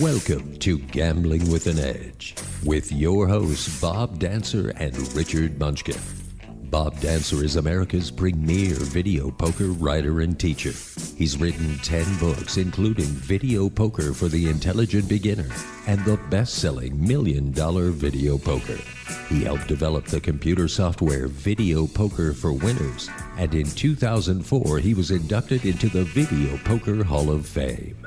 Welcome to Gambling with an Edge with your hosts Bob Dancer and Richard Munchkin. Bob Dancer is America's premier video poker writer and teacher. He's written 10 books, including Video Poker for the Intelligent Beginner and the best-selling $1 Million Video Poker. He helped develop the computer software Video Poker for Winners, and in 2004 he was inducted into the Video Poker Hall of Fame.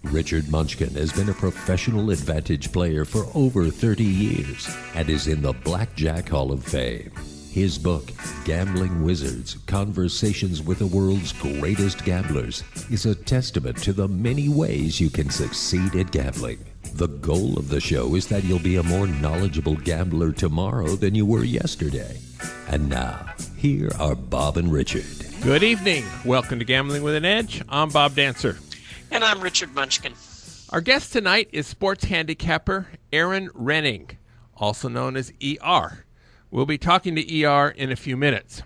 Richard Munchkin has been a professional advantage player for over 30 years and is in the Blackjack Hall of Fame. His book, Gambling Wizards, Conversations with the World's Greatest Gamblers, is a testament to the many ways you can succeed at gambling. The goal of the show is that you'll be a more knowledgeable gambler tomorrow than you were yesterday. And now, here are Bob and Richard. Good evening. Welcome to Gambling with an Edge. I'm Bob Dancer. And I'm Richard Munchkin. Our guest tonight is sports handicapper Erin Rynning, also known as ER. We'll be talking to ER in a few minutes.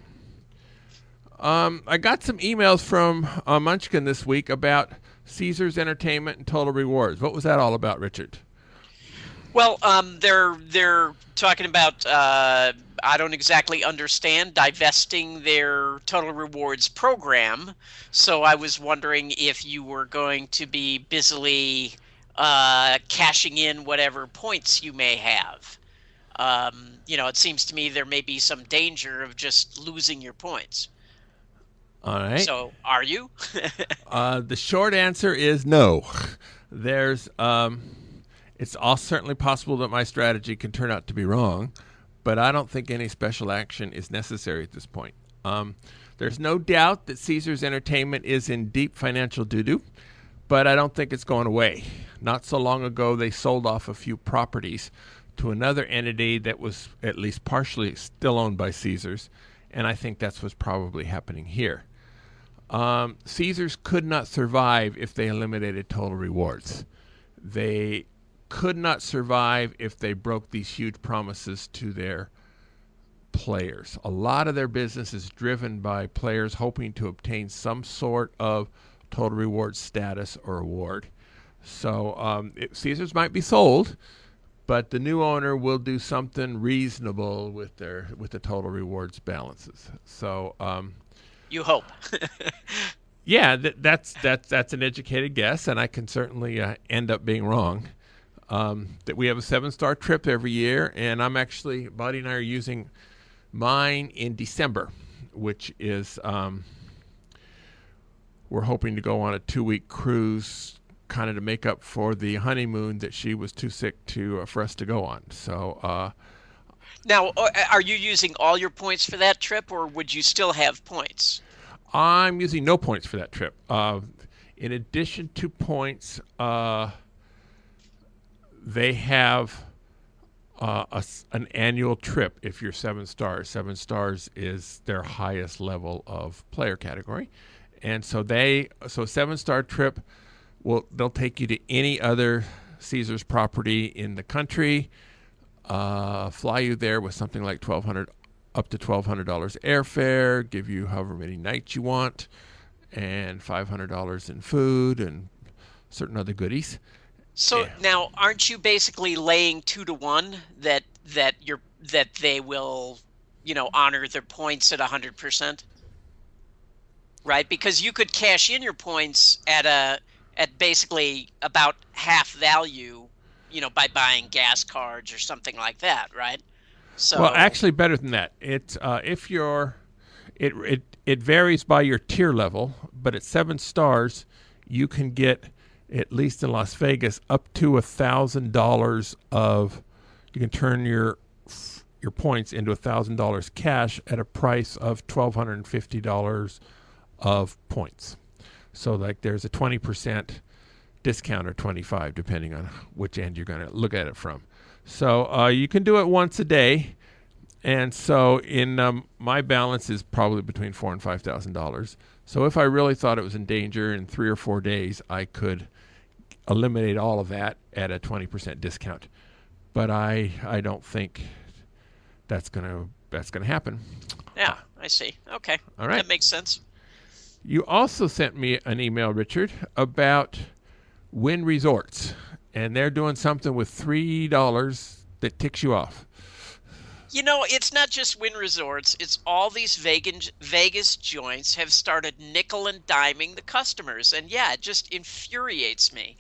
I got some emails from Munchkin this week about Caesars Entertainment and Total Rewards. What was that all about, Richard? Well, they're talking about, I don't exactly understand, divesting their Total Rewards program. So I was wondering if you were going to be busily cashing in whatever points you may have. It seems to me there may be some danger of just losing your points. All right. So, are you? The short answer is no. There's, it's all certainly possible that my strategy can turn out to be wrong, but I don't think any special action is necessary at this point. There's no doubt that Caesars Entertainment is in deep financial doo-doo, but I don't think it's going away. Not so long ago, they sold off a few properties to another entity that was at least partially still owned by Caesars, and I think that's what's probably happening here. Caesars could not survive if they eliminated Total Rewards. They could not survive if they broke these huge promises to their players. A lot of their business is driven by players hoping to obtain some sort of Total Rewards status or award. So Caesars might be sold, but the new owner will do something reasonable with the Total Rewards balances. So you hope. Yeah, that's an educated guess, and I can certainly end up being wrong. That we have a 7-star trip every year, and Buddy and I are using mine in December, which is we're hoping to go on a 2-week cruise, kind of to make up for the honeymoon that she was too sick for us to go on. So now, are you using all your points for that trip, or would you still have points? I'm using no points for that trip. In addition to points, they have an annual trip if you're 7 stars. 7 stars is their highest level of player category. And so 7-star trip, they'll take you to any other Caesars property in the country, fly you there with something like up to $1,200 airfare, give you however many nights you want, and $500 in food and certain other goodies. So now, aren't you basically laying 2-to-1 that they will, honor their points at 100%? Right, because you could cash in your points at basically about half value, by buying gas cards or something like that, right? So, well, actually, better than that. It varies by your tier level, but at 7 stars, you can get, at least in Las Vegas, up to $1,000 of. You can turn your points into $1,000 cash at a price of $1,250 of points. So, like, there's a 20% discount or 25%, depending on which end you're going to look at it from. So you can do it once a day, and so in my balance is probably between $4,000 and $5,000. So if I really thought it was in danger in 3 or 4 days, I could eliminate all of that at a 20% discount. But I don't think that's gonna happen. Yeah, I see. Okay, all right, that makes sense. You also sent me an email, Richard, about Wynn Resorts. and they're doing something with $3 that ticks you off. It's not just Wynn Resorts. It's all these Vegas joints have started nickel and diming the customers. And yeah, it just infuriates me.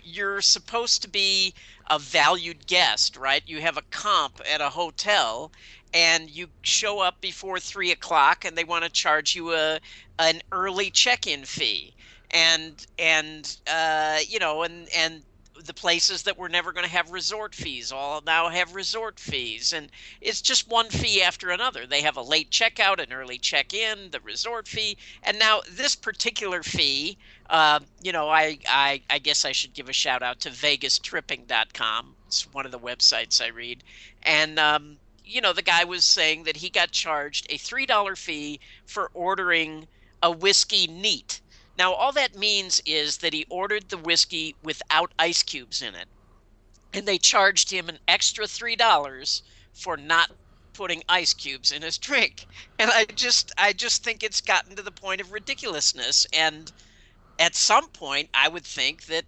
You're supposed to be a valued guest, right? You have a comp at a hotel and you show up before 3 o'clock and they want to charge you an early check-in fee. And the places that were never going to have resort fees all now have resort fees, and it's just one fee after another. They have a late checkout, an early check-in, the resort fee, and now this particular fee. I guess I should give a shout out to VegasTripping.com. It's one of the websites I read, and the guy was saying that he got charged a $3 fee for ordering a whiskey neat. Now, all that means is that he ordered the whiskey without ice cubes in it, and they charged him an extra $3 for not putting ice cubes in his drink. And I just think it's gotten to the point of ridiculousness. And at some point, I would think that,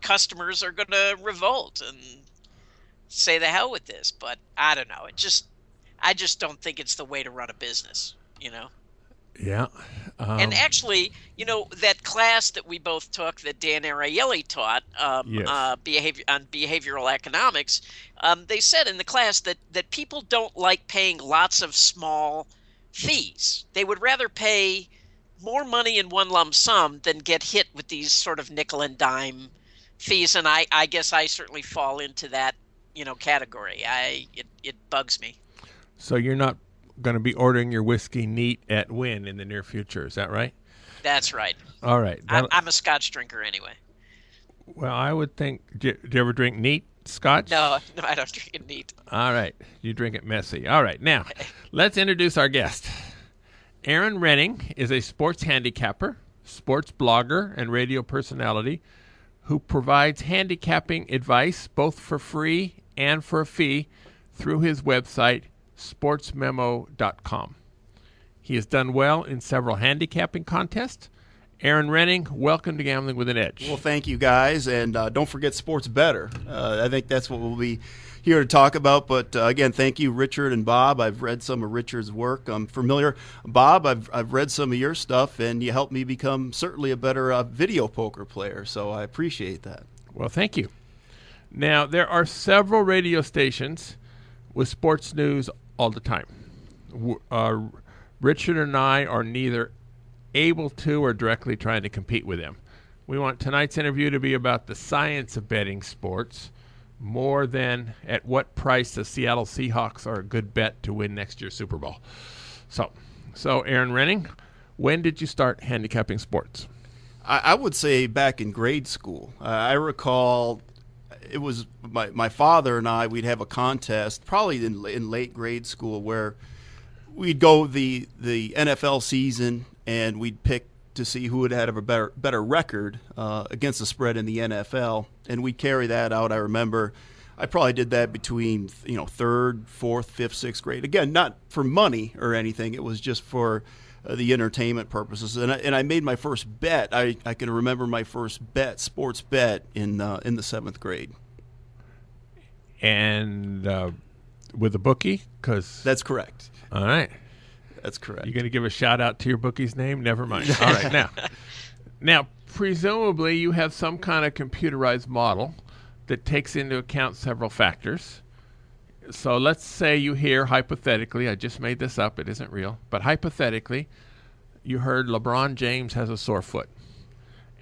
customers are going to revolt and say the hell with this. But I don't know. I just don't think it's the way to run a business, Yeah. And actually, that class that we both took that Dan Ariely taught Yes. behavioral economics, they said in the class that people don't like paying lots of small fees. They would rather pay more money in one lump sum than get hit with these sort of nickel and dime fees. And I guess I certainly fall into that, category. It bugs me. So you're not going to be ordering your whiskey neat at Wynn in the near future. Is that right? That's right. All right. I'm a Scotch drinker anyway. Well, I would think. Do you ever drink neat Scotch? No, I don't drink it neat. All right. You drink it messy. All right. Now, let's introduce our guest. Erin Rynning is a sports handicapper, sports blogger, and radio personality who provides handicapping advice both for free and for a fee through his website, sportsmemo.com. He has done well in several handicapping contests. Erin Rynning, welcome to Gambling with an Edge. Well, thank you, guys, and don't forget Sports Bettor. I think that's what we'll be here to talk about. But again, thank you, Richard and Bob. I've read some of Richard's work. I'm familiar. Bob, I've read some of your stuff, and you helped me become certainly a better video poker player. So I appreciate that. Well, thank you. Now, there are several radio stations with sports news all the time. Richard and I are neither able to or directly trying to compete with them. We want tonight's interview to be about the science of betting sports more than at what price the Seattle Seahawks are a good bet to win next year's Super Bowl. So Erin Rynning, when did you start handicapping sports? I would say back in grade school. I recall it was my father and I, we'd have a contest probably in late grade school where we'd go the NFL season and we'd pick to see who would have a better record against the spread in the NFL, and we'd carry that out. I remember I probably did that between third, fourth, fifth, sixth grade. Again, not for money or anything. It was just for the entertainment purposes. And I made my first bet. I can remember my first sports bet in the seventh grade. And with a bookie? That's correct. All right. That's correct. You going to give a shout out to your bookie's name? Never mind. All right. Now, presumably you have some kind of computerized model that takes into account several factors. So let's say you hear hypothetically, I just made this up, it isn't real, but hypothetically, you heard LeBron James has a sore foot.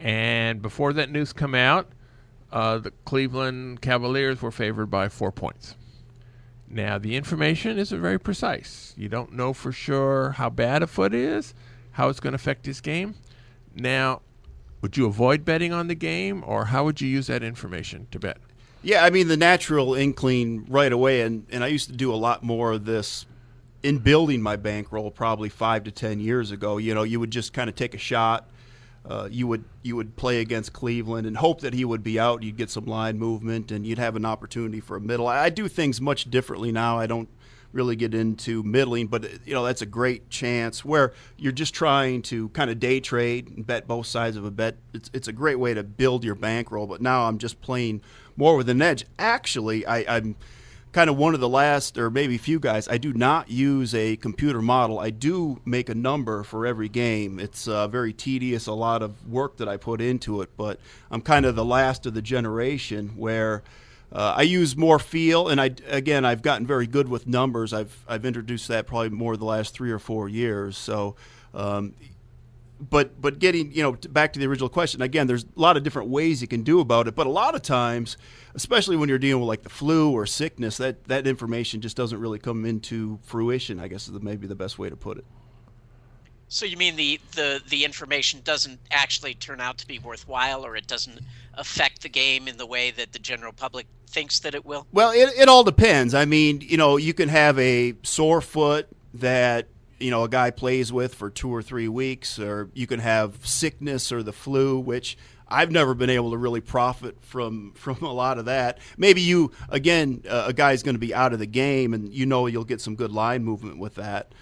And before that news come out, the Cleveland Cavaliers were favored by 4 points. Now, the information isn't very precise. You don't know for sure how bad a foot is, how it's going to affect his game. Now, would you avoid betting on the game, or how would you use that information to bet? Yeah, I mean, the natural inkling right away, and I used to do a lot more of this in building my bankroll probably 5 to 10 years ago. You would just kind of take a shot. You would play against Cleveland and hope that he would be out. You'd get some line movement, and you'd have an opportunity for a middle. I do things much differently now. I don't really get into middling. But that's a great chance where you're just trying to kind of day trade and bet both sides of a bet. It's a great way to build your bankroll. But now I'm just playing more with an edge. Actually, I'm kind of one of the last, or maybe few guys, I do not use a computer model. I do make a number for every game. It's very tedious, a lot of work that I put into it, but I'm kind of the last of the generation where I use more feel, and I've gotten very good with numbers. I've introduced that probably more the last 3 or 4 years. So, but getting back to the original question again, there's a lot of different ways you can do about it. But a lot of times, especially when you're dealing with like the flu or sickness, that information just doesn't really come into fruition, I guess is maybe the best way to put it. So you mean the information doesn't actually turn out to be worthwhile, or it doesn't affect the game in the way that the general public thinks that it will? Well, it all depends. I mean, you can have a sore foot that a guy plays with for 2 or 3 weeks, or you can have sickness or the flu, which I've never been able to really profit from a lot of that. Maybe a guy's going to be out of the game, and you'll get some good line movement with that.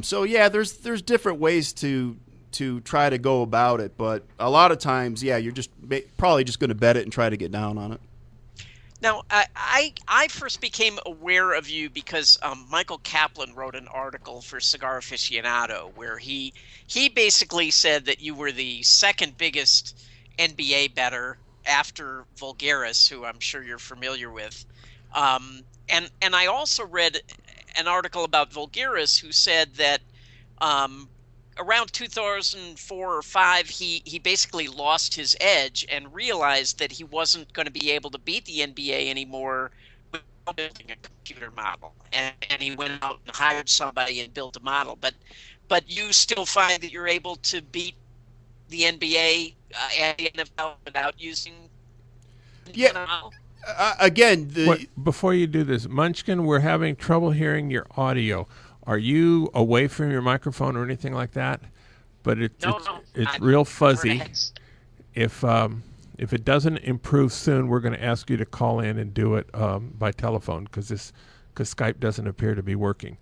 So yeah, there's different ways to try to go about it, but a lot of times, yeah, you're just probably just going to bet it and try to get down on it. Now, I first became aware of you because Michael Kaplan wrote an article for Cigar Aficionado where he basically said that you were the second biggest NBA bettor after Vulgaris, who I'm sure you're familiar with. And I also read an article about Vulgaris who said that around 2004 or 5, he basically lost his edge and realized that he wasn't going to be able to beat the NBA anymore without building a computer model. And he went out and hired somebody and built a model. But you still find that you're able to beat the NBA and the NFL without using the model? Again, before you do this, Munchkin, we're having trouble hearing your audio. Are you away from your microphone or anything like that? But it's real fuzzy. If it doesn't improve soon, we're going to ask you to call in and do it by telephone because Skype doesn't appear to be working.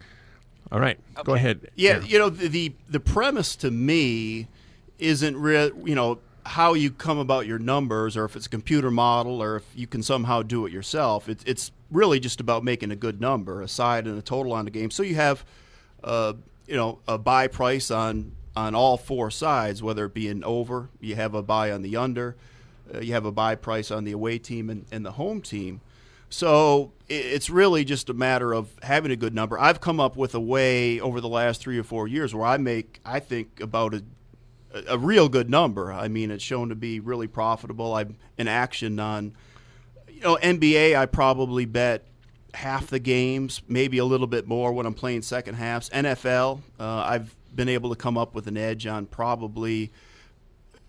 All right, okay. Go ahead. Yeah, the premise to me isn't real. How you come about your numbers, or if it's a computer model, or if you can somehow do it yourself. It's really just about making a good number, a side and a total on the game. So you have, a buy price on all 4 sides, whether it be an over, you have a buy on the under, you have a buy price on the away team and the home team. So it's really just a matter of having a good number. I've come up with a way over the last 3 or 4 years where I think about a real good number. I mean, it's shown to be really profitable. I'm in action on, NBA. I probably bet half the games, maybe a little bit more when I'm playing second halves. NFL, I've been able to come up with an edge on probably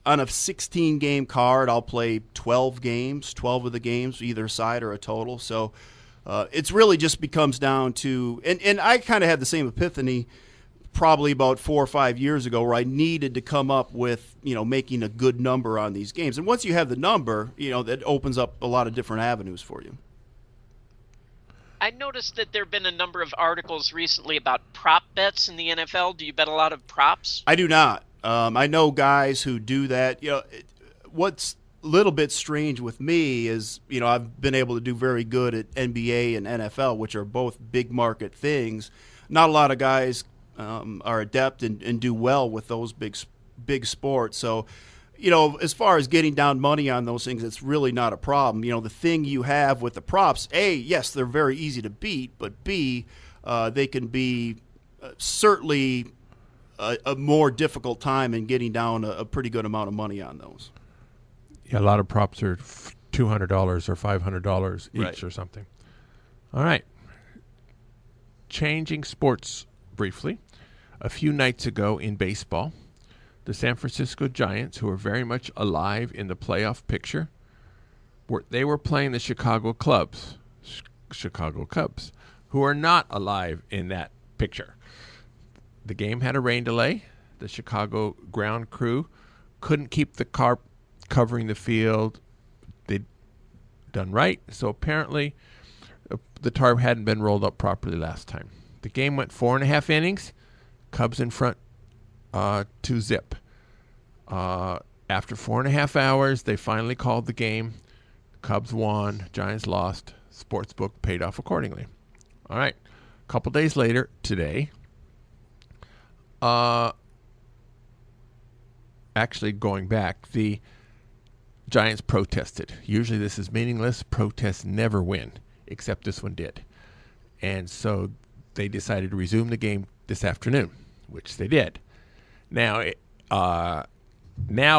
on a 16-game card. I'll play 12 of the games, either side or a total. So it's really just becomes down to, and I kind of had the same epiphany probably about 4 or 5 years ago, where I needed to come up with, making a good number on these games. And once you have the number, that opens up a lot of different avenues for you. I noticed that there have been a number of articles recently about prop bets in the NFL. Do you bet a lot of props? I do not. I know guys who do that. What's a little bit strange with me is, I've been able to do very good at NBA and NFL, which are both big market things. Not a lot of guys are adept and do well with those big sports. So, as far as getting down money on those things, it's really not a problem. The thing you have with the props, A, yes, they're very easy to beat, but B, they can be certainly a more difficult time in getting down a pretty good amount of money on those. Yeah, a lot of props are $200 or $500 each, right, or something. All right. Changing sports briefly. A few nights ago in baseball, the San Francisco Giants, who are very much alive in the playoff picture, they were playing the Chicago Cubs, who are not alive in that picture. The game had a rain delay. The Chicago ground crew couldn't keep the car covering the field. They'd done right. So apparently, the tarp hadn't been rolled up properly last time. The game went 4.5 innings. Cubs in front 2-zip. After 4.5 hours, they finally called the game. Cubs won. Giants lost. Sportsbook paid off accordingly. All right. A couple days later, today, actually going back, the Giants protested. Usually this is meaningless. Protests never win, except this one did. And so they decided to resume the game this afternoon, which they did. Now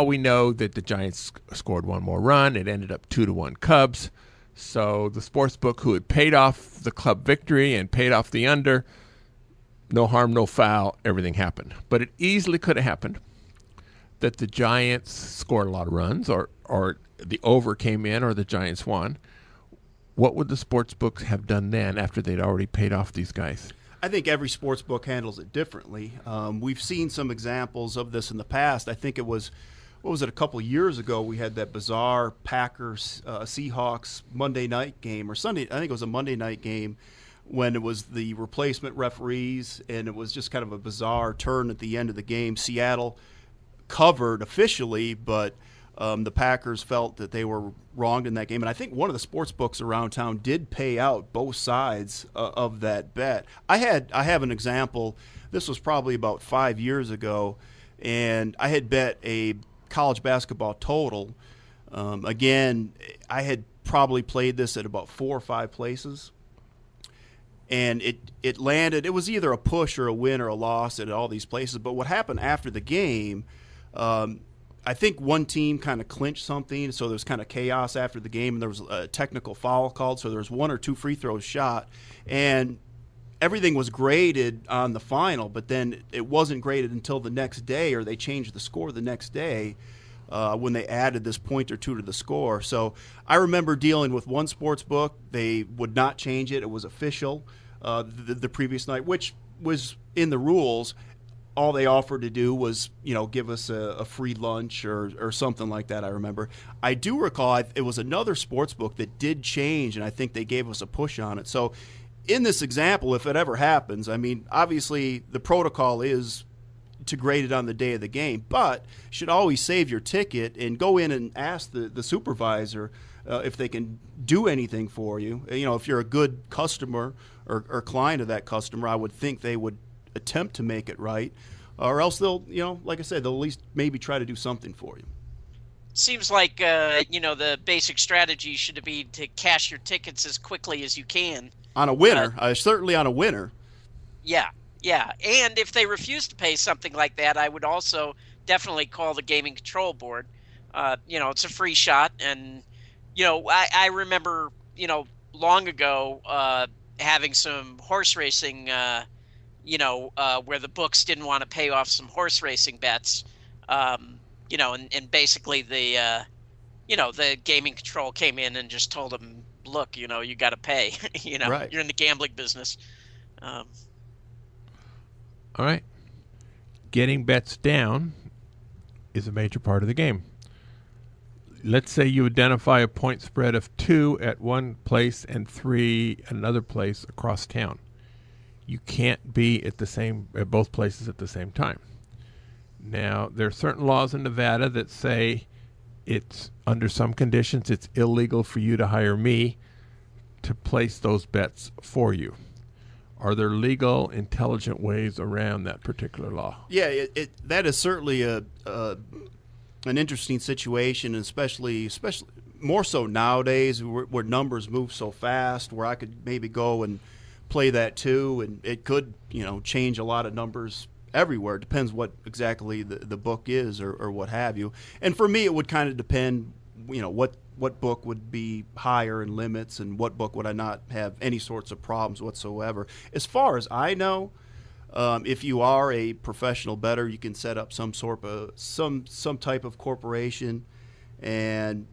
we know that the Giants scored one more run. It ended up 2-1 Cubs. So the sportsbook, who had paid off the club victory and paid off the under, no harm, no foul, everything happened. But it easily could have happened that the Giants scored a lot of runs, or the over came in, or the Giants won. What would the sportsbooks have done then after they'd already paid off these guys? I think every sports book handles it differently. We've seen some examples of this in the past. I think it was, a couple of years ago, we had that bizarre Packers Seahawks Monday night game, or Sunday, I think it was a Monday night game, when it was the replacement referees, and it was just kind of a bizarre turn at the end of the game. Seattle covered officially, but the Packers felt that they were wronged in that game. And I think one of the sports books around town did pay out both sides of that bet. I have an example. This was probably about 5 years ago, and I had bet a college basketball total. Again, I had probably played this at about 4 or 5 places. And it landed, it was either a push or a win or a loss at all these places. But what happened after the game, I think one team kind of clinched something, so there was kind of chaos after the game, and there was a technical foul called, so there was 1 or 2 free throws shot. And everything was graded on the final, but then it wasn't graded until the next day, or they changed the score the next day when they added this point or two to the score. So I remember dealing with one sports book. They would not change it. It was official the previous night, which was in the rules. All they offered to do was, give us a free lunch or something like that, I remember. I do recall it was another sports book that did change, and I think they gave us a push on it. So in this example, if it ever happens, I mean, obviously the protocol is to grade it on the day of the game, but you should always save your ticket and go in and ask the supervisor if they can do anything for you. If you're a good customer or client of that customer, I would think they would attempt to make it right, or else they'll, like I said, they'll at least maybe try to do something for you. Seems like, the basic strategy should be to cash your tickets as quickly as you can. On a winner, certainly on a winner. Yeah. And if they refuse to pay something like that, I would also definitely call the gaming control board. It's a free shot. And, I remember, long ago having some horse racing, where the books didn't want to pay off some horse racing bets. And basically the gaming control came in and just told them, look, you got to pay. Right. You're in the gambling business. All right. Getting bets down is a major part of the game. Let's say you identify a point spread of 2 at one place and 3 at another place across town. You can't be at both places at the same time. Now, there are certain laws in Nevada that say it's under some conditions it's illegal for you to hire me to place those bets for you. Are there legal, intelligent ways around that particular law? Yeah, that is certainly an interesting situation, especially more so nowadays where numbers move so fast, where I could maybe go and play that too, and it could change a lot of numbers everywhere. It depends what exactly the book is or what have you. And for me, it would kind of depend, what book would be higher in limits and what book would I not have any sorts of problems whatsoever. As far as I know, if you are a professional bettor, you can set up some type of corporation, and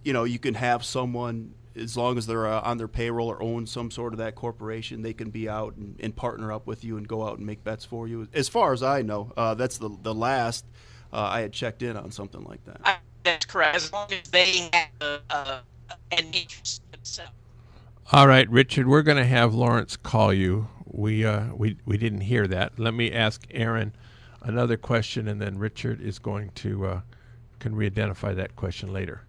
you can have someone, as long as they're on their payroll or own some sort of that corporation, they can be out and partner up with you and go out and make bets for you. As far as I know, that's the last I had checked in on something like that. That's correct. As long as they have an interest themselves. All right, Richard, we're going to have Lawrence call you. We didn't hear that. Let me ask Erin another question, and then Richard is going to can re-identify that question later.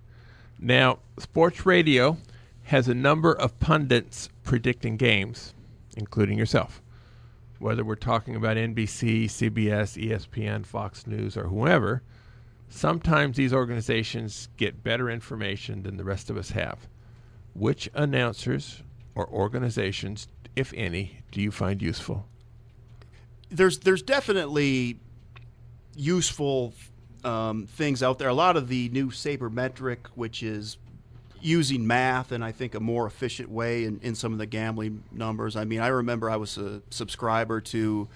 Now, sports radio has a number of pundits predicting games, including yourself. Whether we're talking about NBC, CBS, ESPN, Fox News, or whoever, sometimes these organizations get better information than the rest of us have. Which announcers or organizations, if any, do you find useful? There's definitely useful things out there. A lot of the new sabermetric, which is using math and I think a more efficient way in some of the gambling numbers. I mean, I remember I was a subscriber to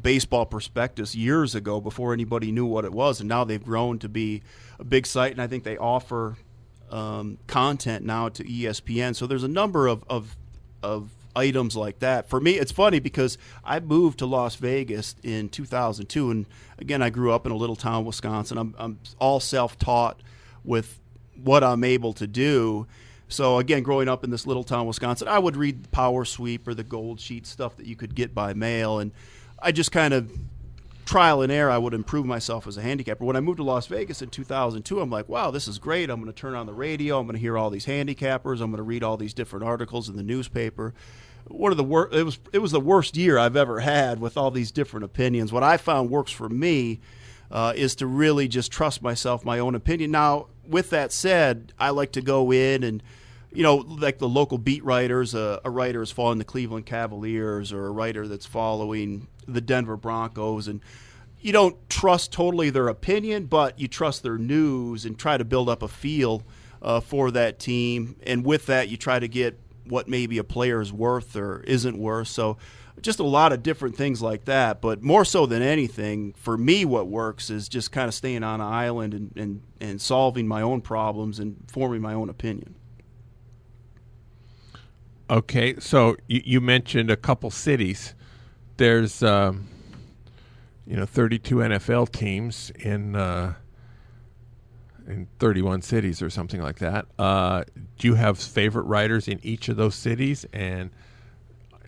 Baseball Prospectus years ago before anybody knew what it was, and now they've grown to be a big site, and I think they offer content now to ESPN. So there's a number of items like that. For me, it's funny because I moved to Las Vegas in 2002, and again, I grew up in a little town, Wisconsin. I'm all self-taught with what I'm able to do. So again, growing up in this little town, Wisconsin, I would read the Power Sweep or the Gold Sheet, stuff that you could get by mail, and I just kind of trial and error, I would improve myself as a handicapper. When I moved to Las Vegas in 2002, I'm like, wow, this is great. I'm going to turn on the radio. I'm going to hear all these handicappers. I'm going to read all these different articles in the newspaper. One of the it was the worst year I've ever had with all these different opinions. What I found works for me is to really just trust myself, my own opinion. Now, with that said, I like to go in and, you know, like the local beat writers, a writer is following the Cleveland Cavaliers or a writer that's following the Denver Broncos, and you don't trust totally their opinion, but you trust their news and try to build up a feel for that team. And with that, you try to get what maybe a player is worth or isn't worth. So just a lot of different things like that. But more so than anything, for me, what works is just kind of staying on an island and solving my own problems and forming my own opinion. Okay, so you mentioned a couple cities. There's 32 NFL teams in 31 cities or something like that. Do you have favorite writers in each of those cities, and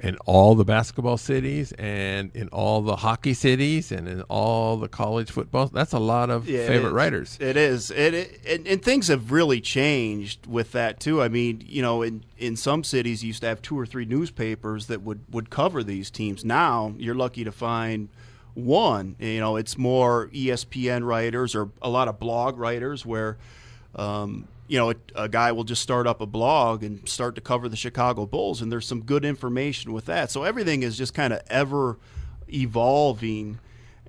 in all the basketball cities, and in all the hockey cities, and in all the college football? That's a lot of favorite writers. It is. And things have really changed with that too. I mean, you know, in some cities you used to have 2 or 3 newspapers that would cover these teams. Now you're lucky to find one. You know, it's more ESPN writers or a lot of blog writers where a guy will just start up a blog and start to cover the Chicago Bulls, and there's some good information with that. So everything is just kind of ever evolving,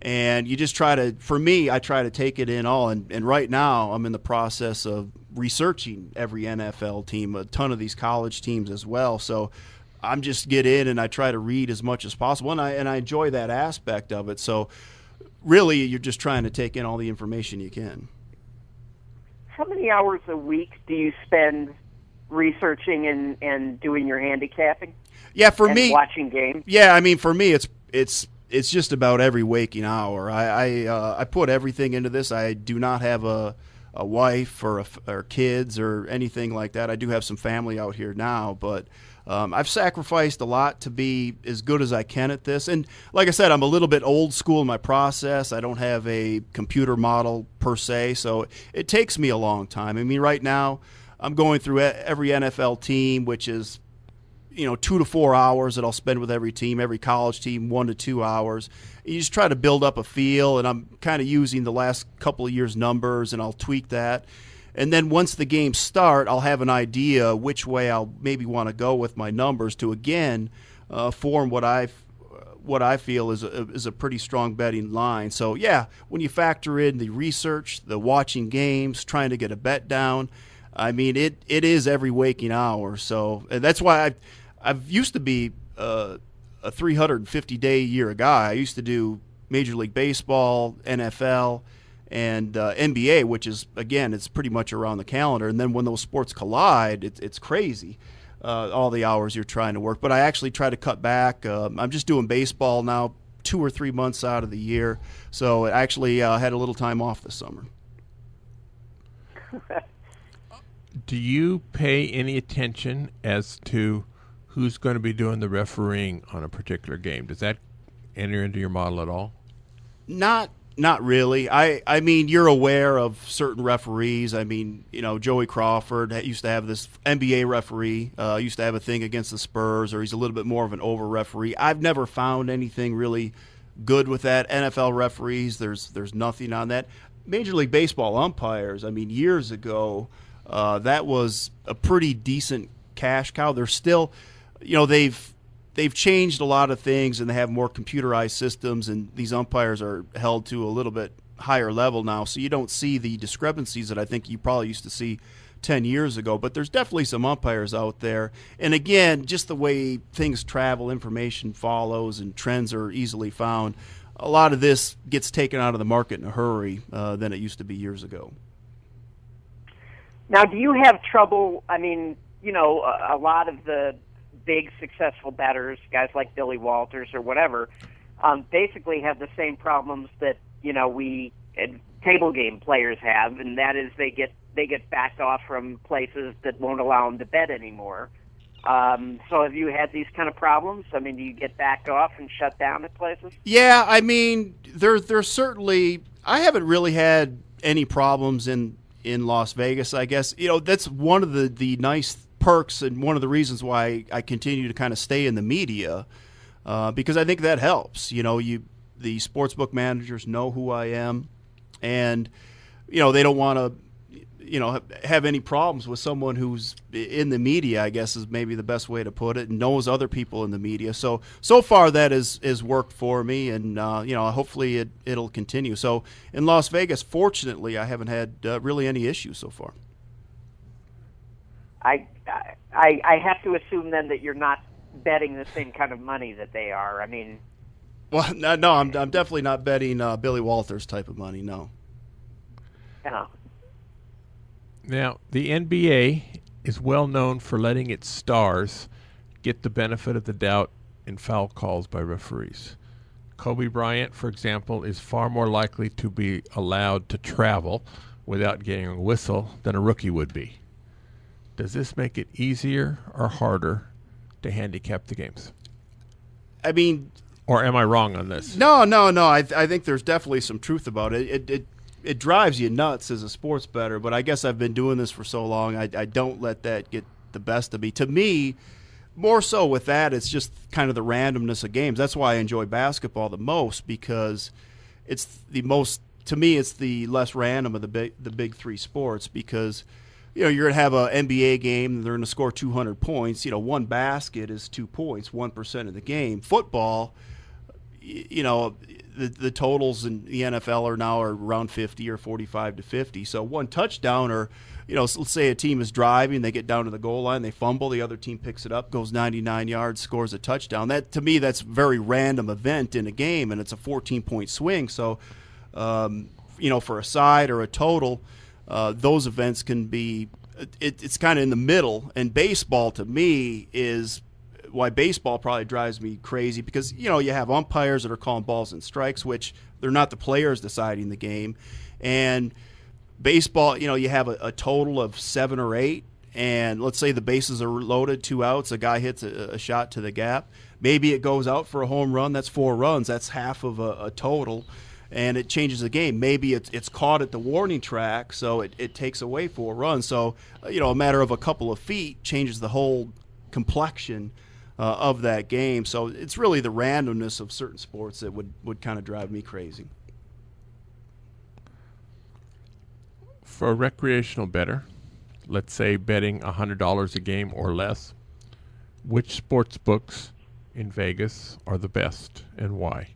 and you just try to, for me, I try to take it in all. And right now I'm in the process of researching every NFL team, a ton of these college teams as well. So I'm just get in and I try to read as much as possible, and I enjoy that aspect of it. So really you're just trying to take in all the information you can. How many hours a week do you spend researching and doing your handicapping? Yeah, for and me, watching games. Yeah, I mean, for me, it's just about every waking hour. I put everything into this. I do not have a wife or kids or anything like that. I do have some family out here now, but I've sacrificed a lot to be as good as I can at this. And like I said, I'm a little bit old school in my process. I don't have a computer model per se, so it takes me a long time. I mean, right now I'm going through every NFL team, which is 2 to 4 hours that I'll spend with every team, every college team, 1 to 2 hours. You just try to build up a feel, and I'm kind of using the last couple of years' numbers, and I'll tweak that. And then once the games start, I'll have an idea which way I'll maybe want to go with my numbers to, again, form what I feel is a pretty strong betting line. So, yeah, when you factor in the research, the watching games, trying to get a bet down, I mean, it is every waking hour. So that's why I've used to be a 350-day-a-year guy. I used to do Major League Baseball, NFL, and NBA, which is, again, it's pretty much around the calendar. And then when those sports collide, it's crazy, all the hours you're trying to work. But I actually try to cut back. I'm just doing baseball now 2 or 3 months out of the year. So I actually had a little time off this summer. Do you pay any attention as to who's going to be doing the refereeing on a particular game? Does that enter into your model at all? Not really. I mean, you're aware of certain referees. I mean, Joey Crawford used to have this NBA referee, used to have a thing against the Spurs, or he's a little bit more of an over referee. I've never found anything really good with that. NFL referees, there's nothing on that. Major League Baseball umpires, I mean, years ago, that was a pretty decent cash cow. They're still, they've changed a lot of things, and they have more computerized systems, and these umpires are held to a little bit higher level now, so you don't see the discrepancies that I think you probably used to see 10 years ago. But there's definitely some umpires out there. And again, just the way things travel, information follows, and trends are easily found. A lot of this gets taken out of the market in a hurry than it used to be years ago. Now, do you have trouble? I mean, a lot of the big successful bettors, guys like Billy Walters or whatever, basically have the same problems that we table game players have, and that is they get backed off from places that won't allow them to bet anymore. So have you had these kind of problems? I mean, do you get backed off and shut down at places? Yeah, I mean, there's certainly, I haven't really had any problems in Las Vegas, I guess. That's one of the nice perks and one of the reasons why I continue to kind of stay in the media, because I think that helps. The sportsbook managers know who I am, and they don't want to have any problems with someone who's in the media, I guess is maybe the best way to put it, and knows other people in the media. So far that is worked for me, and hopefully it'll continue. So in Las Vegas, fortunately, I haven't had really any issues so far. I have to assume then that you're not betting the same kind of money that they are. I mean, well, no, I'm definitely not betting Billy Walters type of money. No. Yeah. Now, the NBA is well known for letting its stars get the benefit of the doubt in foul calls by referees. Kobe Bryant, for example, is far more likely to be allowed to travel without getting a whistle than a rookie would be. Does this make it easier or harder to handicap the games? I mean, or am I wrong on this? No. I think there's definitely some truth about it. It drives you nuts as a sports bettor, but I guess I've been doing this for so long, I don't let that get the best of me. To me, more so with that, it's just kind of the randomness of games. That's why I enjoy basketball the most, because it's the most, to me, it's the less random of the big three sports, because you're going to have an NBA game, and they're going to score 200 points. One basket is 2 points, 1% of the game. Football, the totals in the NFL are around 50 or 45 to 50. So one touchdown, or so let's say a team is driving, they get down to the goal line, they fumble, the other team picks it up, goes 99 yards, scores a touchdown. That, to me, that's a very random event in a game, and it's a 14-point swing. So for a side or a total, those events can be it's kind of in the middle. And baseball, to me, is why baseball probably drives me crazy, because you have umpires that are calling balls and strikes, which they're not the players deciding the game. And baseball, you have a total of 7 or 8, and let's say the bases are loaded, 2 outs, a guy hits a shot to the gap, maybe it goes out for a home run, that's 4 runs, that's half of a total, and it changes the game. Maybe it's caught at the warning track, so it takes away 4 runs. So a matter of a couple of feet changes the whole complexion of that game. So it's really the randomness of certain sports that would kind of drive me crazy. For a recreational bettor, let's say betting $100 a game or less, which sports books in Vegas are the best and why?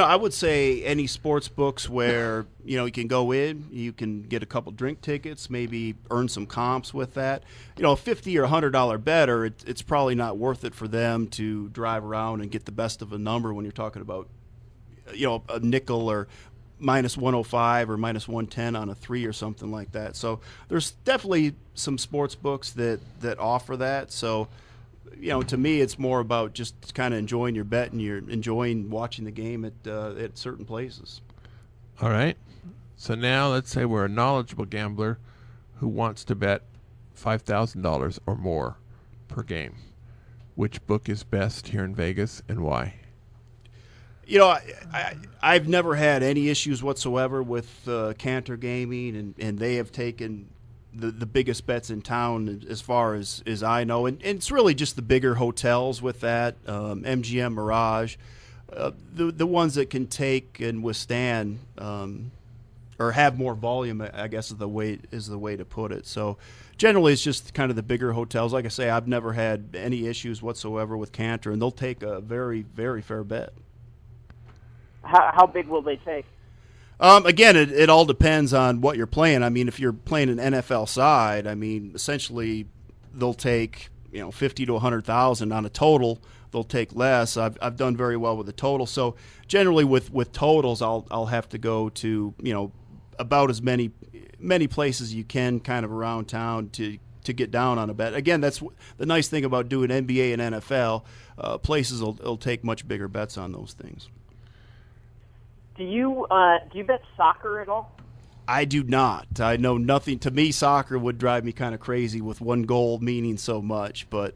I would say any sports books where, you can go in, you can get a couple drink tickets, maybe earn some comps with that. A $50 or $100 bettor, it's probably not worth it for them to drive around and get the best of a number when you're talking about, a nickel or minus 105 or minus 110 on a 3 or something like that. So there's definitely some sports books that offer that. So to me, it's more about just kind of enjoying your bet, and you're enjoying watching the game at certain places. All right. So now let's say we're a knowledgeable gambler who wants to bet $5,000 or more per game. Which book is best here in Vegas and why? You know, I've never had any issues whatsoever with Cantor Gaming, and they have taken the biggest bets in town as far as I know. And it's really just the bigger hotels with that, MGM Mirage, the ones that can take and withstand or have more volume, I guess is the way to put it. So generally it's just kind of the bigger hotels. Like I say, I've never had any issues whatsoever with Cantor, and they'll take a very, very fair bet. How big will they take? Again, it all depends on what you're playing. I mean, if you're playing an NFL side, I mean, essentially they'll take 50 to 100,000 on a total. They'll take less. I've done very well with the total. So generally with totals, I'll have to go to about as many places you can kind of around town to get down on a bet. Again, that's the nice thing about doing NBA and NFL. Places will take much bigger bets on those things. Do you bet soccer at all? I do not. I know nothing. To me, soccer would drive me kind of crazy with one goal meaning so much. But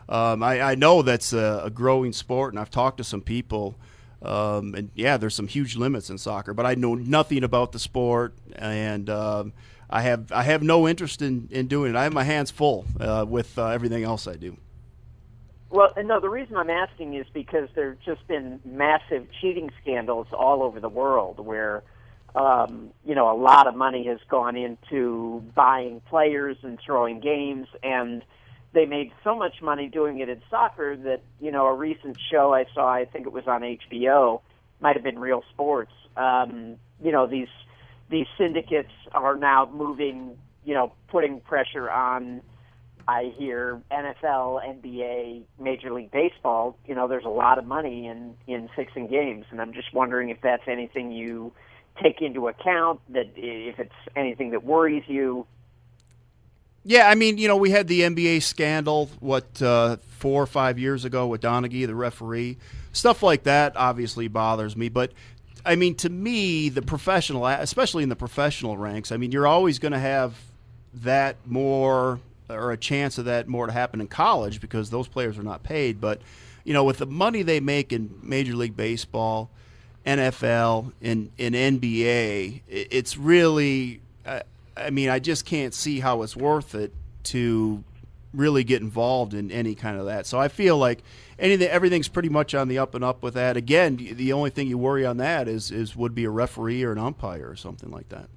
I know that's a growing sport, and I've talked to some people. And, yeah, there's some huge limits in soccer. But I know nothing about the sport, and I have no interest in doing it. I have my hands full with everything else I do. Well, no, the reason I'm asking is because there have just been massive cheating scandals all over the world where, a lot of money has gone into buying players and throwing games, and they made so much money doing it in soccer that, a recent show I saw, I think it was on HBO, might have been Real Sports, these syndicates are now moving, putting pressure on, I hear, NFL, NBA, Major League Baseball. There's a lot of money in fixing games, and I'm just wondering if that's anything you take into account, that if it's anything that worries you. Yeah, I mean, we had the NBA scandal, 4 or 5 years ago with Donaghy, the referee. Stuff like that obviously bothers me, but I mean, to me, the professional, especially in the professional ranks, I mean, you're always going to have that more, or a chance of that more to happen in college because those players are not paid. But, with the money they make in Major League Baseball, NFL, and NBA, it's really, I just can't see how it's worth it to really get involved in any kind of that. So I feel like everything's pretty much on the up and up with that. Again, the only thing you worry on that would be a referee or an umpire or something like that.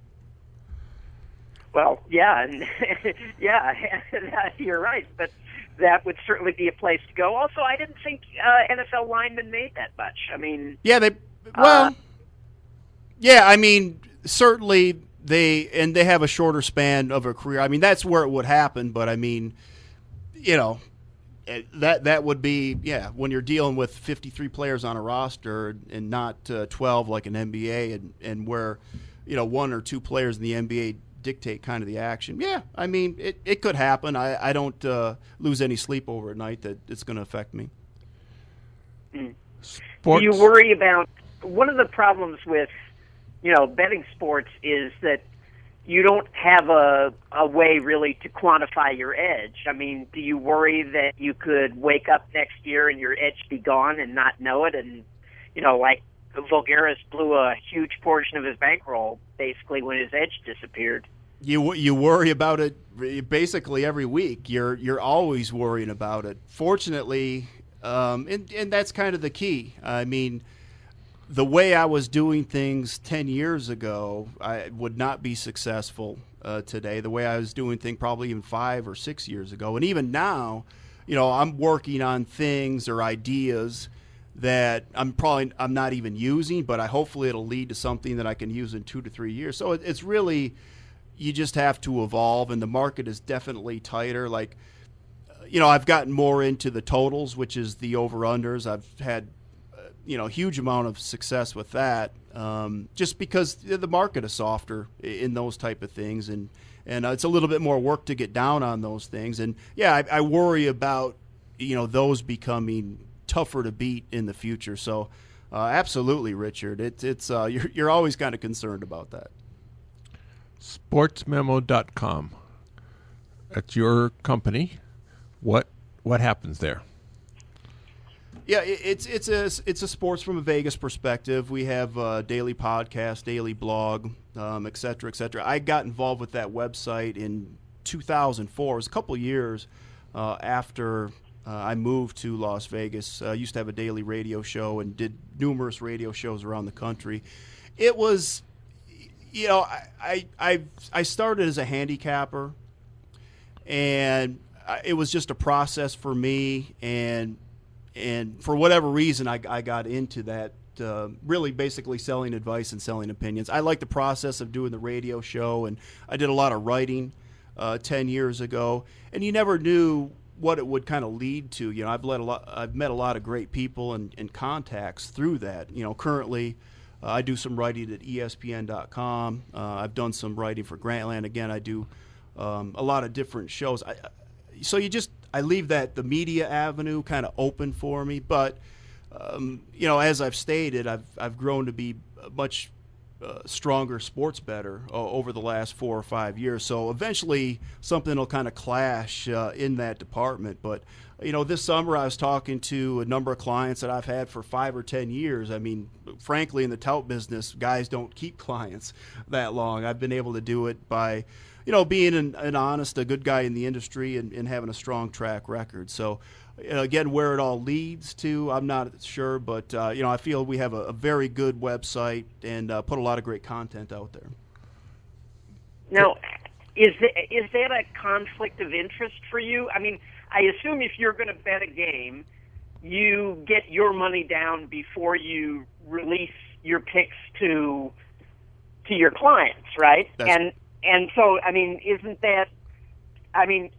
Well, yeah, and yeah, you're right, but that would certainly be a place to go. Also, I didn't think NFL linemen made that much. I mean, certainly they have a shorter span of a career. I mean, that's where it would happen, but I mean, that would be, when you're dealing with 53 players on a roster and not 12 like an NBA, and where 1 or 2 players in the NBA dictate kind of the action. Yeah, I mean, it could happen. I don't lose any sleep over at night that it's going to affect me. Do you worry about, one of the problems with, betting sports is that you don't have a way really to quantify your edge. I mean, do you worry that you could wake up next year and your edge be gone and not know it? And, like Voulgaris blew a huge portion of his bankroll basically when his edge disappeared. You worry about it basically every week. You're always worrying about it. Fortunately, and that's kind of the key. I mean, the way I was doing things 10 years ago, I would not be successful today. The way I was doing things probably even 5 or 6 years ago, and even now, I'm working on things or ideas that I'm not even using, but hopefully it'll lead to something that I can use in 2 to 3 years. So it's really, you just have to evolve, and the market is definitely tighter. Like, I've gotten more into the totals, which is the over-unders. I've had, a huge amount of success with that, just because the market is softer in those type of things, and it's a little bit more work to get down on those things. And yeah, I worry about, those becoming tougher to beat in the future. So absolutely, Richard, it's you're always kind of concerned about that. Sportsmemo.com. at your company. What happens there? Yeah, it's a sports from a Vegas perspective. We have a daily podcast, daily blog, et cetera, et cetera. I got involved with that website in 2004. It was a couple of years after I moved to Las Vegas. I used to have a daily radio show and did numerous radio shows around the country. It was, I started as a handicapper, and it was just a process for me, and for whatever reason, I got into that, really basically selling advice and selling opinions. I like the process of doing the radio show, and I did a lot of writing 10 years ago, and you never knew what it would kind of lead to. I've met a lot of great people and contacts through that. Currently, I do some writing at ESPN.com. I've done some writing for Grantland. Again, I do a lot of different shows. I leave the media avenue kind of open for me, but as I've stated, I've grown to be a much stronger sports bettor over the last 4 or 5 years. So eventually something will kind of clash in that department. But this summer I was talking to a number of clients that I've had for 5 or 10 years. I mean, frankly, in the tout business, guys don't keep clients that long. I've been able to do it by being an honest, a good guy in the industry and having a strong track record. So, again, where it all leads to, I'm not sure, but, I feel we have a very good website and put a lot of great content out there. Now, is that a conflict of interest for you? I mean, I assume if you're going to bet a game, you get your money down before you release your picks to your clients, right? And so, I mean,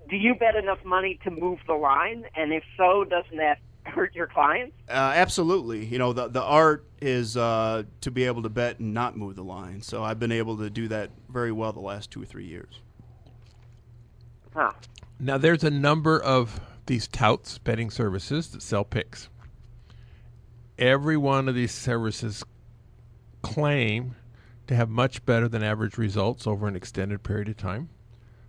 do you bet enough money to move the line? And if so, doesn't that hurt your clients? Absolutely. The art is to be able to bet and not move the line. So I've been able to do that very well the last 2 or 3 years. Huh. Now, there's a number of these touts, betting services, that sell picks. Every one of these services claim to have much better than average results over an extended period of time.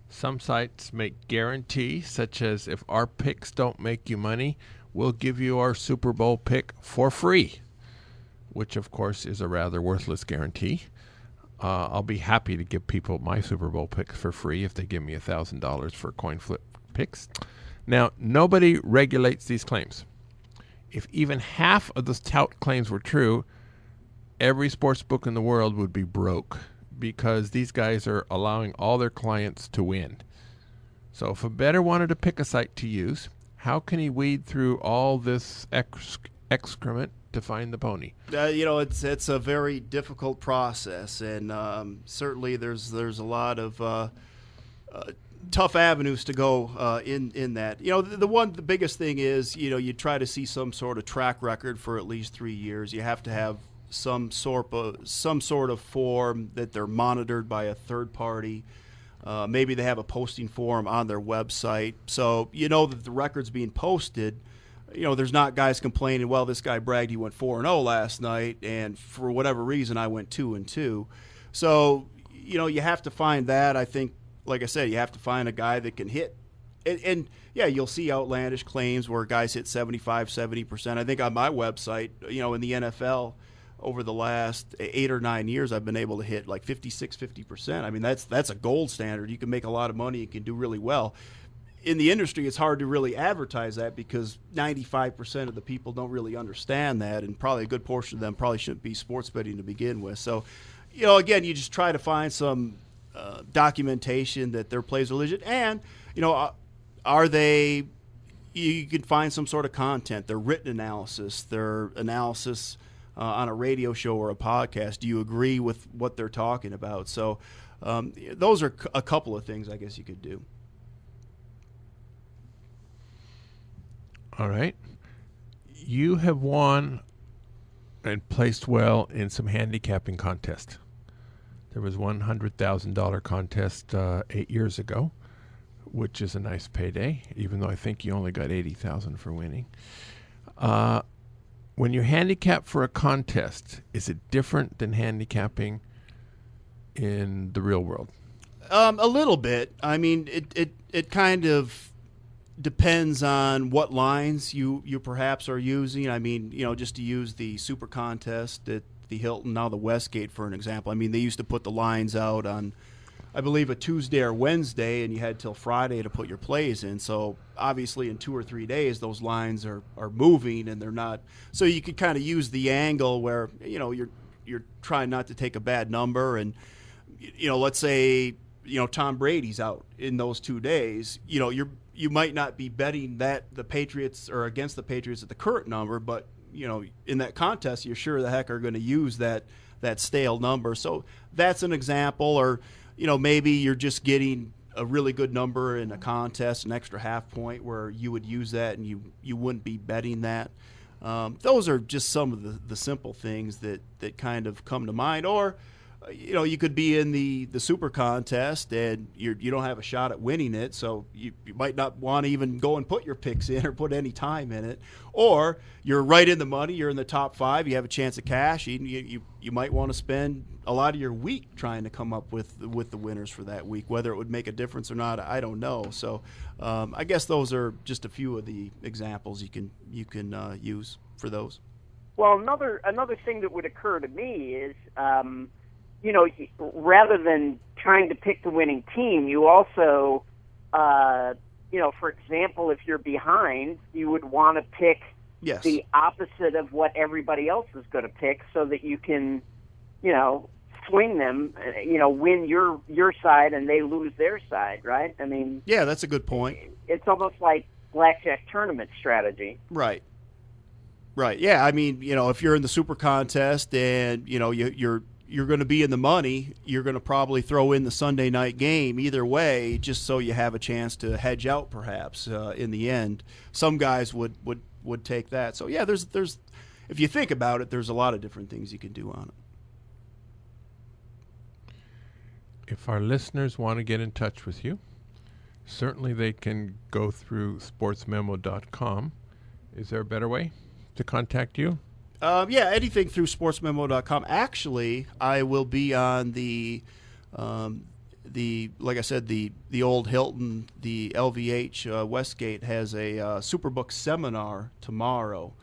Some sites make guarantees, such as, if our picks don't make you money, we'll give you our Super Bowl pick for free, which of course is a rather worthless guarantee. I'll be happy to give people my Super Bowl picks for free if they give me $1,000 for coin flip picks. Now, nobody regulates these claims. If even half of the tout claims were true, every sports book in the world would be broke, because these guys are allowing all their clients to win. So if a bettor wanted to pick a site to use, how can he weed through all this excrement to find the pony? It's a very difficult process, and certainly there's a lot of tough avenues to go in that. The biggest thing is you try to see some sort of track record for at least 3 years. You have to have some sort of form that they're monitored by a third party. Maybe they have a posting form on their website, so that the record's being posted. There's not guys complaining, well, this guy bragged he went 4-0 last night, and for whatever reason I went 2-2. So you have to find that. I think, like I said, you have to find a guy that can hit. And yeah, you'll see outlandish claims where guys hit 75, 70%. I think on my website, in the NFL, over the last 8 or 9 years, I've been able to hit like 56, 50%. I mean, that's a gold standard. You can make a lot of money. You can do really well. In the industry, it's hard to really advertise that because 95% of the people don't really understand that, and probably a good portion of them probably shouldn't be sports betting to begin with. So, again, you just try to find some documentation that their plays are legit, and, are they – you can find some sort of content, their written analysis, their analysis – on a radio show or a podcast. Do you agree with what they're talking about? So those are a couple of things I guess you could do. All right. You have won and placed well in some handicapping contests. There was one $100,000 contest 8 years ago, which is a nice payday, even though I think you only got $80,000 for winning. When you handicap for a contest, is it different than handicapping in the real world? A little bit. I mean, it kind of depends on what lines you perhaps are using. I mean, just to use the Super Contest at the Hilton, now the Westgate for an example. I mean, they used to put the lines out on, I believe, a Tuesday or Wednesday, and you had till Friday to put your plays in. So obviously in 2 or 3 days, those lines are moving, and they're not. So you could kind of use the angle where, you're trying not to take a bad number. And, let's say, Tom Brady's out in those 2 days, you might not be betting that the Patriots or against the Patriots at the current number, but, in that contest, you're sure the heck are going to use that stale number. So that's an example. Or, maybe you're just getting a really good number in a contest, an extra half point where you would use that and you wouldn't be betting that. Those are just some of the simple things that kind of come to mind. Or, you could be in the Super Contest and you don't have a shot at winning it, so you might not want to even go and put your picks in or put any time in it. Or you're right in the money, you're in the top 5, you have a chance of cash. You might want to spend a lot of your week trying to come up with the winners for that week. Whether it would make a difference or not, I don't know. So I guess those are just a few of the examples you can use for those. Well, another thing that would occur to me is, rather than trying to pick the winning team, you also, for example, if you're behind, you would want to pick the opposite of what everybody else is going to pick, so that you can, swing them, win your side and they lose their side, right? I mean, yeah, that's a good point. It's almost like blackjack tournament strategy. Right. Yeah, I mean, if you're in the Super Contest and you're going to be in the money, you're going to probably throw in the Sunday night game either way, just so you have a chance to hedge out perhaps in the end. Some guys would take that. So yeah, there's if you think about it, there's a lot of different things you can do on it. If our listeners want to get in touch with you, certainly they can go through sportsmemo.com. Is there a better way to contact you? Yeah, anything through sportsmemo.com. Actually, I will be on the like I said, the old Hilton, the LVH Westgate has a Superbook seminar tomorrow,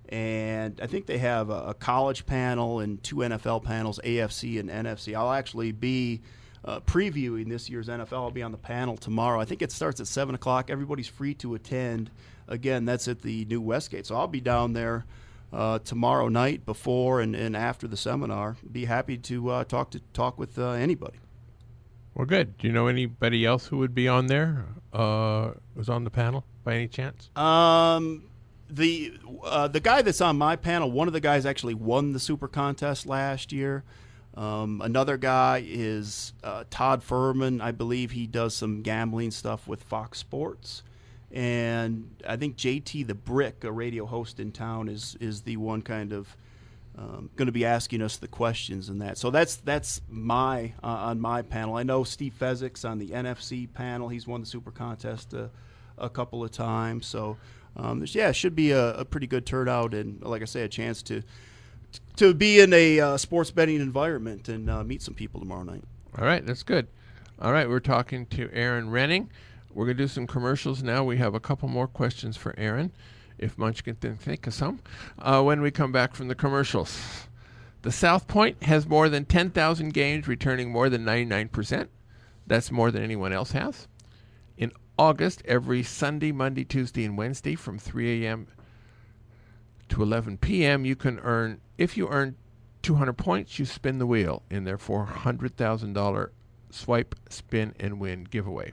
and I think they have a college panel and 2 NFL panels, AFC and NFC. I'll actually be previewing this year's NFL. I'll be on the panel tomorrow. I think it starts at 7 o'clock. Everybody's free to attend. Again, that's at the new Westgate, so I'll be down there tomorrow night before and after the seminar. Be happy to talk with anybody. Well, good. Do you know anybody else who would be on there? Was on the panel by any chance? The guy that's on my panel, one of the guys actually won the Super Contest last year. Another guy is Todd Furman. I believe he does some gambling stuff with Fox Sports. And I think JT the Brick, a radio host in town, is the one kind of going to be asking us the questions and that. So that's my on my panel. I know Steve Fezzik's on the NFC panel. He's won the Super Contest a couple of times. So it should be a pretty good turnout, and like I say, a chance to be in a sports betting environment and meet some people tomorrow night. All right, that's good. All right, we're talking to Erin Rynning. We're going to do some commercials now. We have a couple more questions for Erin, if Munchkin can think of some, when we come back from the commercials. The South Point has more than 10,000 games, returning more than 99%. That's more than anyone else has. In August, every Sunday, Monday, Tuesday, and Wednesday from 3 a.m. to 11 p.m., if you earn 200 points, you spin the wheel in their $400,000 swipe, spin, and win giveaway.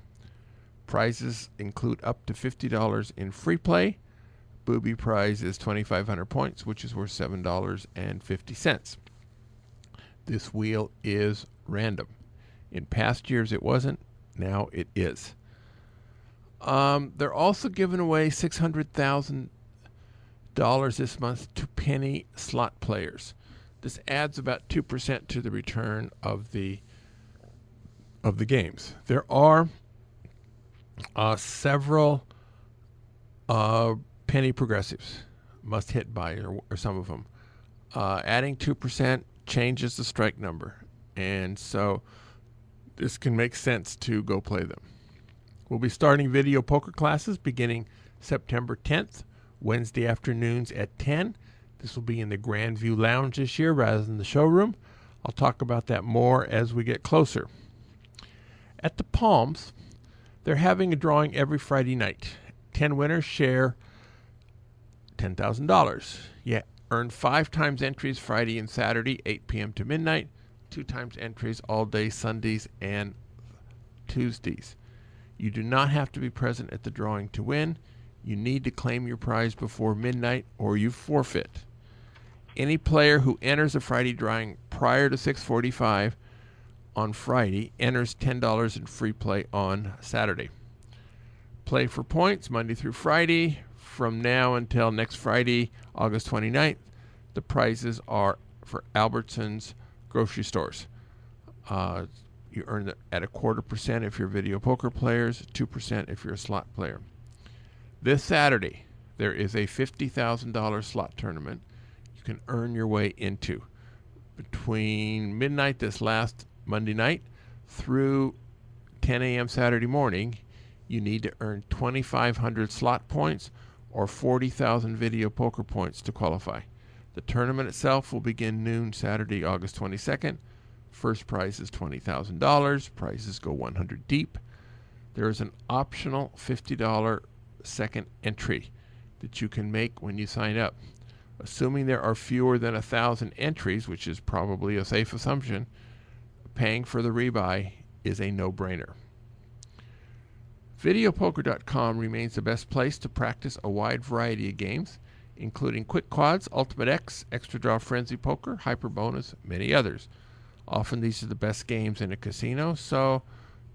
Prizes include up to $50 in free play. Booby prize is 2,500 points, which is worth $7.50. This wheel is random. In past years it wasn't. Now it is. They're also giving away $600,000 this month to penny slot players. This adds about 2% to the return of the games. There are several penny progressives, must hit by or some of them. Adding 2% changes the strike number, and so this can make sense to go play them. We'll be starting video poker classes beginning September 10th, Wednesday afternoons at 10. This will be in the Grandview Lounge this year rather than the showroom. I'll talk about that more as we get closer. At the Palms, they're having a drawing every Friday night. 10 winners share $10,000. Yeah, earn 5 times entries Friday and Saturday, 8 p.m. to midnight, 2 times entries all day Sundays and Tuesdays. You do not have to be present at the drawing to win. You need to claim your prize before midnight or you forfeit. Any player who enters a Friday drawing prior to 6:45 on Friday enters $10 in free play on Saturday. Play for points Monday through Friday. From now until next Friday, August 29th, the prizes are for Albertsons grocery stores. You earn it at 0.25% if you're video poker players, 2% if you're a slot player. This Saturday, there is a $50,000 slot tournament you can earn your way into. Between midnight this last Monday night through 10 a.m. Saturday morning, you need to earn 2,500 slot points or 40,000 video poker points to qualify. The tournament itself will begin noon Saturday, August 22nd. First prize is $20,000. Prizes go 100 deep. There is an optional $50 second entry that you can make when you sign up. Assuming there are fewer than 1,000 entries, which is probably a safe assumption, paying for the rebuy is a no-brainer. Videopoker.com remains the best place to practice a wide variety of games, including Quick Quads, Ultimate X, Extra Draw Frenzy Poker, Hyper Bonus, many others. Often these are the best games in a casino, so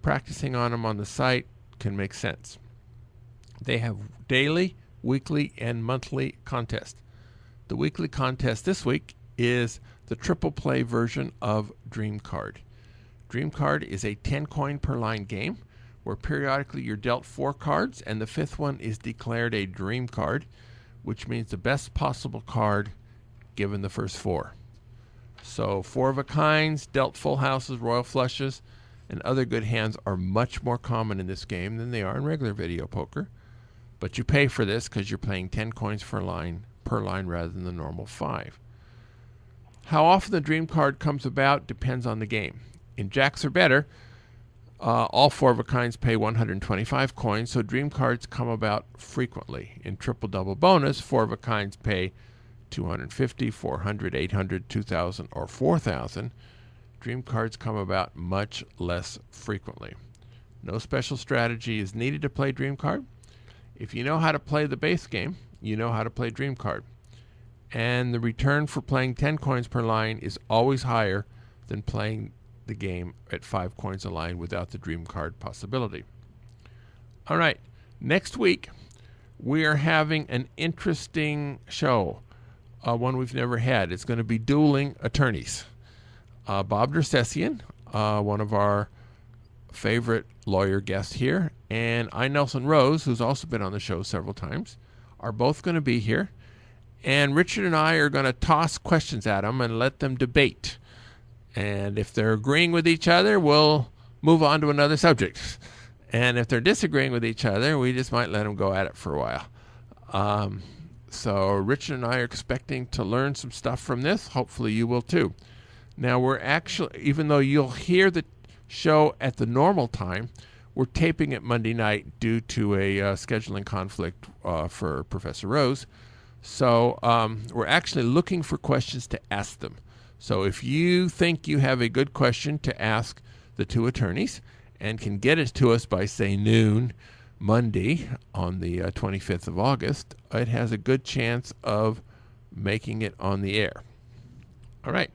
practicing on them on the site can make sense. They have daily, weekly, and monthly contests. The weekly contest this week is the triple play version of Dream Card. Dream Card is a 10 coin per line game where periodically you're dealt 4 cards and the 5th one is declared a Dream Card, which means the best possible card given the first 4. So 4 of a kinds, dealt full houses, royal flushes, and other good hands are much more common in this game than they are in regular video poker. But you pay for this because you're playing 10 coins per line rather than the normal 5. How often the Dream Card comes about depends on the game. In Jacks or Better, all 4 of a kinds pay 125 coins, so Dream Cards come about frequently. In Triple Double Bonus, 4 of a kinds pay 250, 400, 800, 2,000, or 4,000. Dream Cards come about much less frequently. No special strategy is needed to play Dream Card. If you know how to play the base game, you know how to play Dream Card. And the return for playing 10 coins per line is always higher than playing the game at 5 coins a line without the Dream Card possibility. All right, next week we are having an interesting show, one we've never had. It's going to be dueling attorneys. Bob Nersessian, one of our favorite lawyer guests here, and I, Nelson Rose, who's also been on the show several times, are both going to be here. And Richard and I are going to toss questions at them and let them debate. And if they're agreeing with each other, we'll move on to another subject. And if they're disagreeing with each other, we just might let them go at it for a while. So Richard and I are expecting to learn some stuff from this. Hopefully you will too. Now we're actually, even though you'll hear the show at the normal time, we're taping it Monday night due to a scheduling conflict for Professor Rose. So we're actually looking for questions to ask them. So if you think you have a good question to ask the 2 attorneys and can get it to us by, say, noon Monday on the 25th of August, it has a good chance of making it on the air. All right.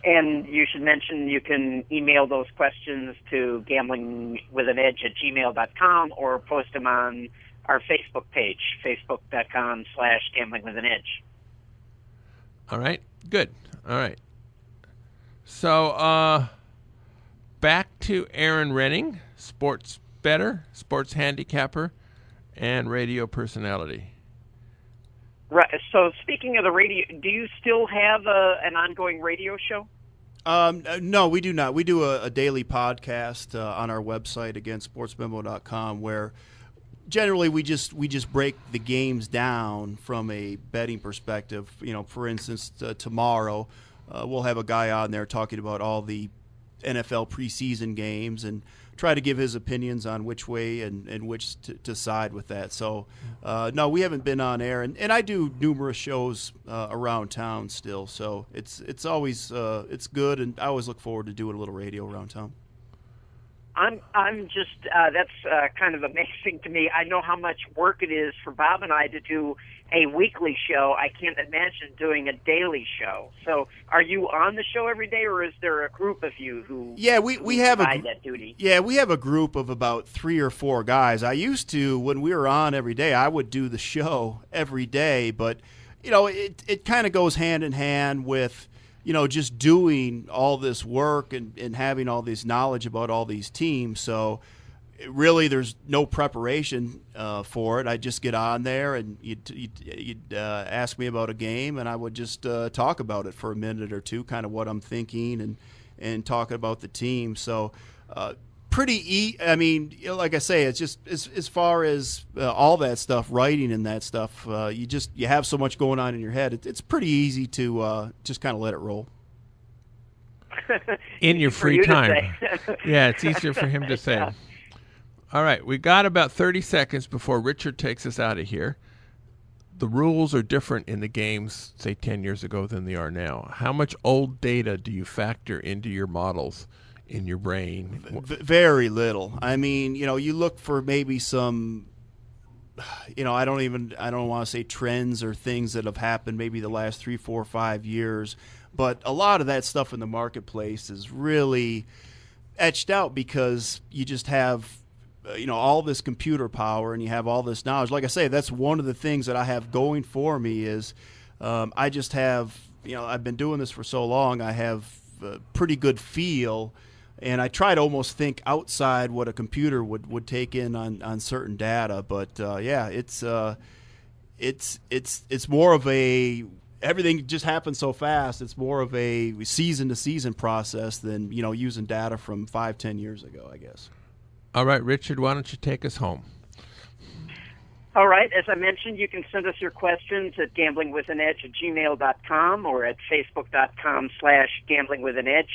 And you should mention you can email those questions to gamblingwithanedge@gmail.com or post them on our Facebook page, facebook.com/gamblingwithanedge. All right, good. All right. So back to Erin Rynning, sports bettor, sports handicapper, and radio personality. Right. So speaking of the radio, do you still have an ongoing radio show? No, we do not. We do a daily podcast on our website, sportsmemo.com, where generally we just break the games down from a betting perspective. For instance, tomorrow we'll have a guy on there talking about all the NFL preseason games and try to give his opinions on which way and which to side with that. So, no, we haven't been on air, and I do numerous shows around town still. So it's always it's good, and I always look forward to doing a little radio around town. I'm just that's kind of amazing to me. I know how much work it is for Bob and I to do a weekly show. I can't imagine doing a daily show. So, are you on the show every day, or is there a group of you who we have that duty? Yeah, we have a group of about 3 or 4 guys. I used to, when we were on every day, I would do the show every day, but it kind of goes hand in hand with just doing all this work and having all this knowledge about all these teams. So really there's no preparation for it. I just get on there and you'd ask me about a game, and I would just talk about it for a minute or two, kind of what I'm thinking and talk about the team. So I mean, like I say, it's just as far as all that stuff, writing and that stuff, you have so much going on in your head. It's pretty easy to just kind of let it roll. In your free time. Yeah, it's easier for him to say. Yeah. All right, we got about 30 seconds before Richard takes us out of here. The rules are different in the games, say, 10 years ago than they are now. How much old data do you factor into your models in your brain? Very little. I mean, you look for maybe some, I don't want to say trends or things that have happened maybe the last 3, 4, 5 years, but a lot of that stuff in the marketplace is really etched out because you just have, all this computer power and you have all this knowledge. Like I say, that's one of the things that I have going for me is I just have, I've been doing this for so long, I have a pretty good feel. And I try to almost think outside what a computer would take in on certain data, but yeah, it's more of everything just happens so fast. It's more of a season to season process than using data from 5-10 years ago, I guess. All right, Richard, why don't you take us home? All right. As I mentioned, you can send us your questions at gamblingwithanedge@gmail.com or at facebook.com/gamblingwithanedge.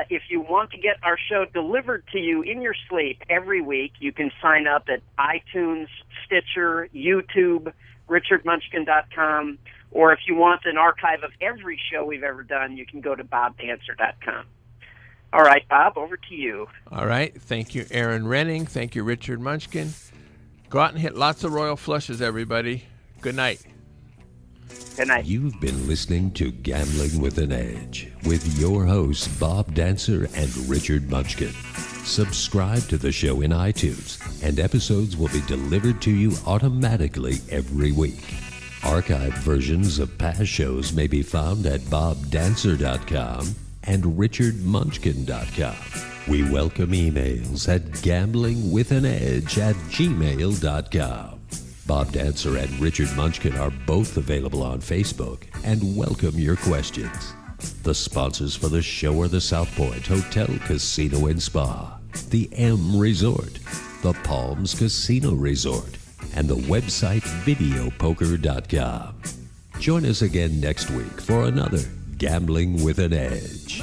If you want to get our show delivered to you in your sleep every week, you can sign up at iTunes, Stitcher, YouTube, richardmunchkin.com, or if you want an archive of every show we've ever done, you can go to bobdancer.com. All right, Bob, over to you. All right. Thank you, Erin Rynning. Thank you, Richard Munchkin. Go out and hit lots of royal flushes, everybody. Good night. Good night. You've been listening to Gambling with an Edge with your hosts Bob Dancer and Richard Munchkin. Subscribe to the show in iTunes, and episodes will be delivered to you automatically every week. Archived versions of past shows may be found at bobdancer.com and richardmunchkin.com. We welcome emails at gamblingwithanedge@gmail.com. Bob Dancer and Richard Munchkin are both available on Facebook and welcome your questions. The sponsors for the show are the South Point Hotel, Casino and Spa, the M Resort, the Palms Casino Resort, and the website videopoker.com. Join us again next week for another Gambling with an Edge.